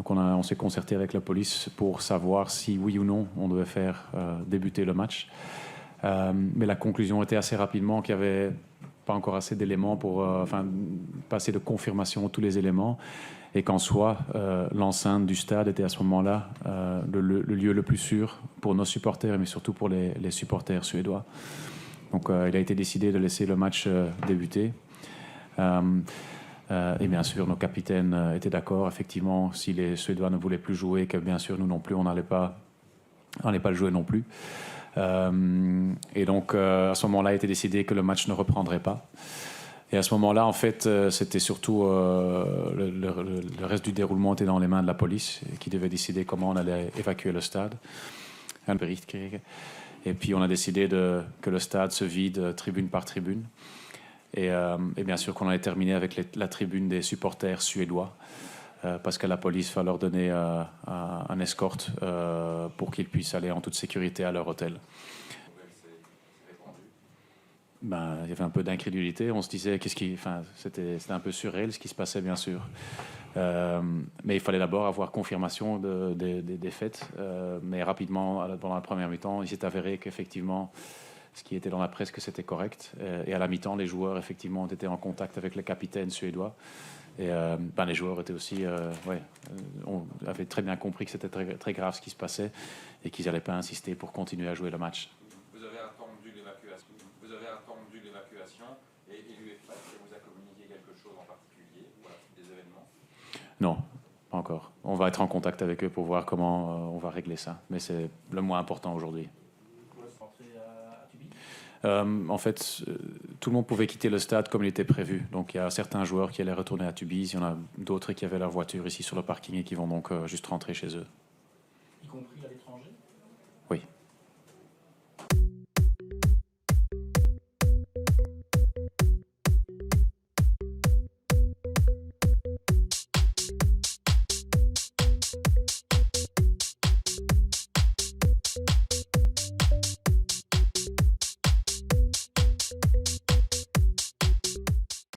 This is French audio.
Donc on s'est concerté avec la police pour savoir si oui ou non on devait faire débuter le match. Mais la conclusion était assez rapidement qu'il n'y avait pas encore assez d'éléments pour pas assez de confirmation de tous les éléments, et qu'en soi, l'enceinte du stade était à ce moment-là le lieu le plus sûr pour nos supporters, mais surtout pour les supporters suédois. Donc il a été décidé de laisser le match débuter. Et bien sûr, nos capitaines étaient d'accord. Effectivement, si les Suédois ne voulaient plus jouer, que bien sûr, nous non plus, on n'allait pas le jouer non plus. Et donc, à ce moment-là, il a été décidé que le match ne reprendrait pas. Et à ce moment-là, en fait, c'était surtout le reste du déroulement était dans les mains de la police, qui devait décider comment on allait évacuer le stade. Et puis, on a décidé que le stade se vide tribune par tribune. Et bien sûr qu'on allait terminer avec la tribune des supporters suédois, parce que la police va leur donner un escorte pour qu'ils puissent aller en toute sécurité à leur hôtel. Ben, il y avait un peu d'incrédulité. On se disait c'était un peu surréel ce qui se passait, bien sûr. Mais il fallait d'abord avoir confirmation des faits. Mais rapidement, pendant la première mi-temps, il s'est avéré qu'effectivement, ce qui était dans la presse, que c'était correct. Et à la mi-temps, les joueurs, effectivement, ont été en contact avec le capitaine suédois. Et les joueurs étaient aussi, on avait très bien compris que c'était très, très grave ce qui se passait et qu'ils n'allaient pas insister pour continuer à jouer le match. Vous avez attendu l'évacuation et l'UEFA vous a communiqué quelque chose en particulier pour la suite des événements? Non, pas encore. On va être en contact avec eux pour voir comment on va régler ça. Mais c'est le moins important aujourd'hui. En fait, tout le monde pouvait quitter le stade comme il était prévu. Donc il y a certains joueurs qui allaient retourner à Tubize, il y en a d'autres qui avaient leur voiture ici sur le parking et qui vont donc juste rentrer chez eux. Y compris à l'étranger?